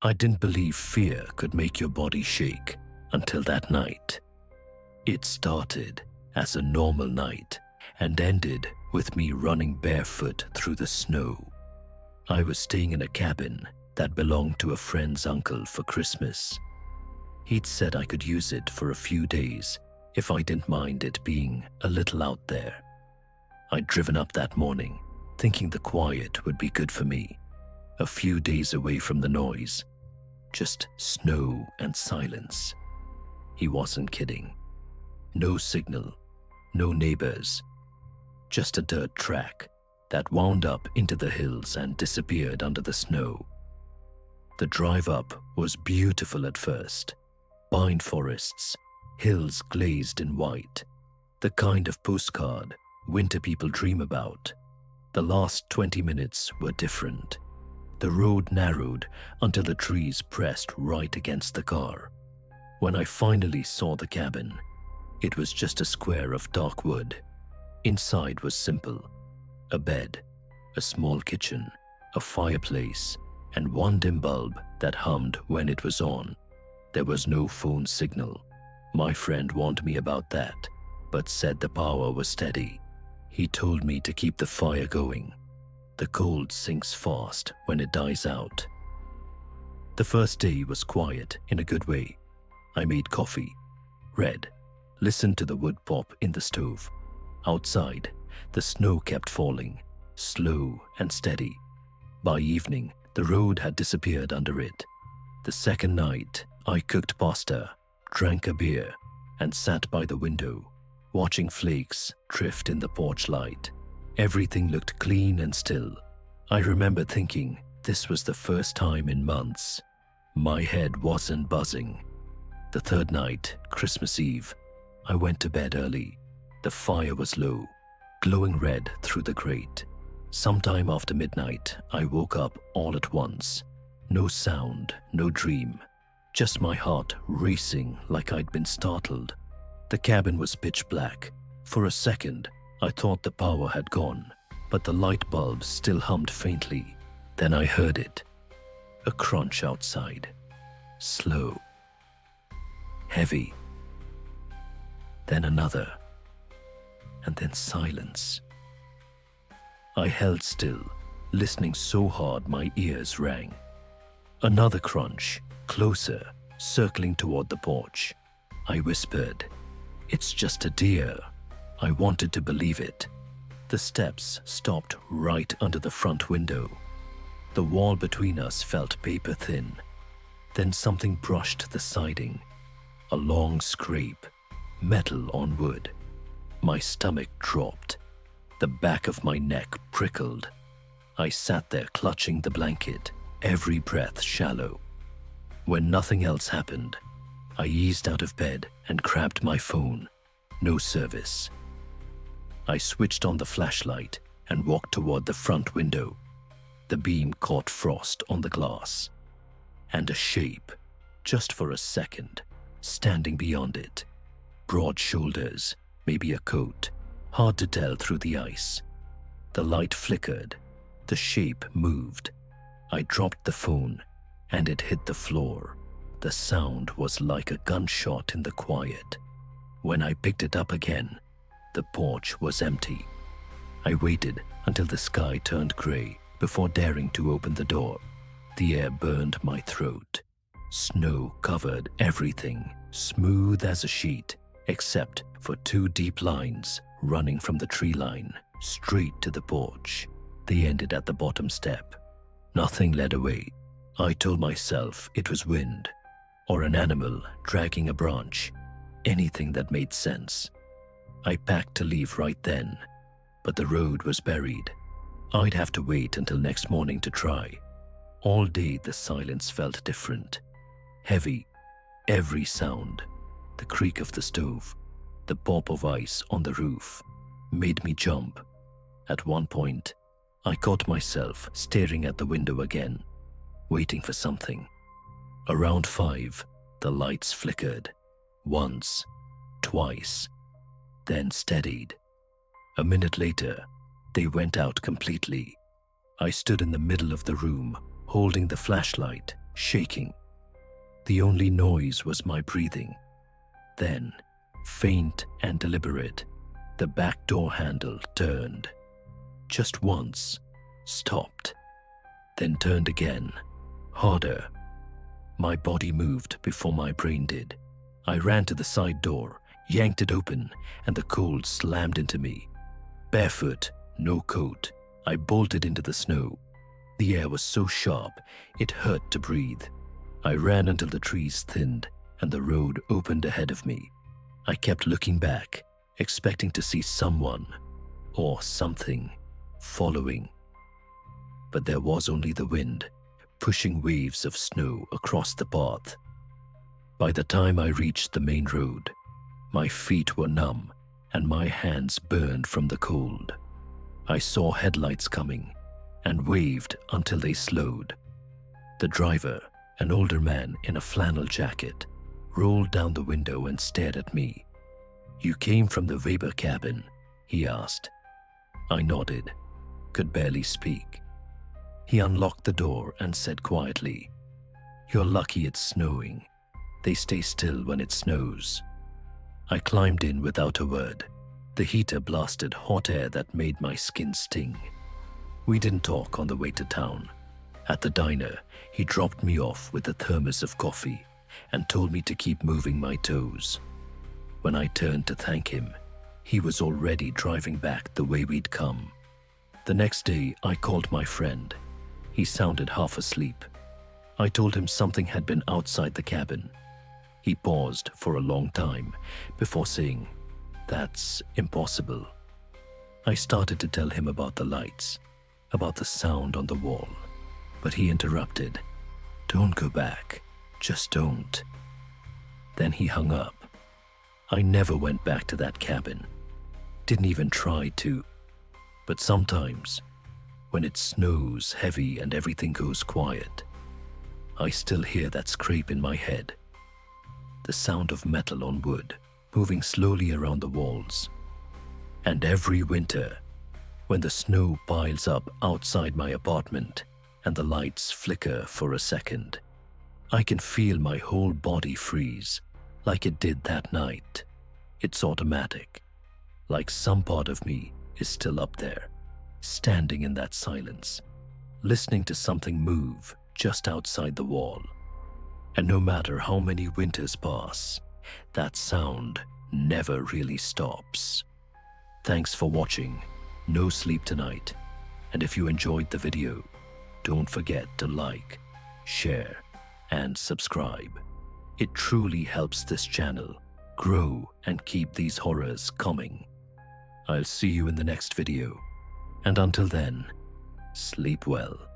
I didn't believe fear could make your body shake until that night. It started as a normal night and ended with me running barefoot through the snow. I was staying in a cabin that belonged to a friend's uncle for Christmas. He'd said I could use it for a few days if I didn't mind it being a little out there. I'd driven up that morning, thinking the quiet would be good for me. A few days away from the noise, just snow and silence. He wasn't kidding. No signal, no neighbors, just a dirt track that wound up into the hills and disappeared under the snow. The drive up was beautiful at first. Pine forests, hills glazed in white, the kind of postcard winter people dream about. The last 20 minutes were different. The road narrowed until the trees pressed right against the car. When I finally saw the cabin, it was just a square of dark wood. Inside was simple: a bed, a small kitchen, a fireplace, and one dim bulb that hummed when it was on. There was no phone signal. My friend warned me about that, but said the power was steady. He told me to keep the fire going. The cold sinks fast when it dies out. The first day was quiet in a good way. I made coffee, read, listened to the wood pop in the stove. Outside, the snow kept falling, slow and steady. By evening, the road had disappeared under it. The second night, I cooked pasta, drank a beer, and sat by the window, watching flakes drift in the porch light. Everything looked clean and still. I remember thinking this was the first time in months. My head wasn't buzzing. The third night, Christmas Eve, I went to bed early. The fire was low, glowing red through the grate. Sometime after midnight, I woke up all at once. No sound, no dream, just my heart racing like I'd been startled. The cabin was pitch black. For a second, I thought the power had gone, but the light bulbs still hummed faintly. Then I heard it. A crunch outside. Slow. Heavy. Then another. And then silence. I held still, listening so hard my ears rang. Another crunch, closer, circling toward the porch. I whispered, "It's just a deer." I wanted to believe it. The steps stopped right under the front window. The wall between us felt paper thin. Then something brushed the siding. A long scrape, metal on wood. My stomach dropped. The back of my neck prickled. I sat there clutching the blanket, every breath shallow. When nothing else happened, I eased out of bed and grabbed my phone. No service. I switched on the flashlight and walked toward the front window. The beam caught frost on the glass. And a shape, just for a second, standing beyond it. Broad shoulders, maybe a coat, hard to tell through the ice. The light flickered. The shape moved. I dropped the phone, and it hit the floor. The sound was like a gunshot in the quiet. When I picked it up again, the porch was empty. I waited until the sky turned gray before daring to open the door. The air burned my throat. Snow covered everything, smooth as a sheet, except for two deep lines running from the tree line straight to the porch. They ended at the bottom step. Nothing led away. I told myself it was wind, or an animal dragging a branch, anything that made sense. I packed to leave right then, but the road was buried. I'd have to wait until next morning to try. All day the silence felt different. Heavy, every sound, the creak of the stove, the pop of ice on the roof, made me jump. At one point, I caught myself staring at the window again, waiting for something. Around 5, the lights flickered. Once, twice, then steadied. A minute later, they went out completely. I stood in the middle of the room, holding the flashlight, shaking. The only noise was my breathing. Then, faint and deliberate, the back door handle turned. Just once, stopped, then turned again, harder. My body moved before my brain did. I ran to the side door, yanked it open, and the cold slammed into me. Barefoot, no coat, I bolted into the snow. The air was so sharp, it hurt to breathe. I ran until the trees thinned and the road opened ahead of me. I kept looking back, expecting to see someone or something following. But there was only the wind, pushing waves of snow across the path. By the time I reached the main road, my feet were numb and my hands burned from the cold. I saw headlights coming and waved until they slowed. The driver, an older man in a flannel jacket, rolled down the window and stared at me. "You came from the Weber cabin?" he asked. I nodded, could barely speak. He unlocked the door and said quietly, "You're lucky it's snowing. They stay still when it snows." I climbed in without a word. The heater blasted hot air that made my skin sting. We didn't talk on the way to town. At the diner, he dropped me off with a thermos of coffee and told me to keep moving my toes. When I turned to thank him, he was already driving back the way we'd come. The next day, I called my friend. He sounded half asleep. I told him something had been outside the cabin. He paused for a long time before saying, "That's impossible." I started to tell him about the lights, about the sound on the wall, but he interrupted. "Don't go back, just don't." Then he hung up. I never went back to that cabin, didn't even try to. But sometimes, when it snows heavy and everything goes quiet, I still hear that scrape in my head. The sound of metal on wood moving slowly around the walls. And every winter, when the snow piles up outside my apartment and the lights flicker for a second, I can feel my whole body freeze like it did that night. It's automatic, like some part of me is still up there, standing in that silence, listening to something move just outside the wall. And no matter how many winters pass, that sound never really stops. Thanks for watching. No sleep tonight. And if you enjoyed the video, don't forget to like, share, and subscribe. It truly helps this channel grow and keep these horrors coming. I'll see you in the next video. And until then, sleep well.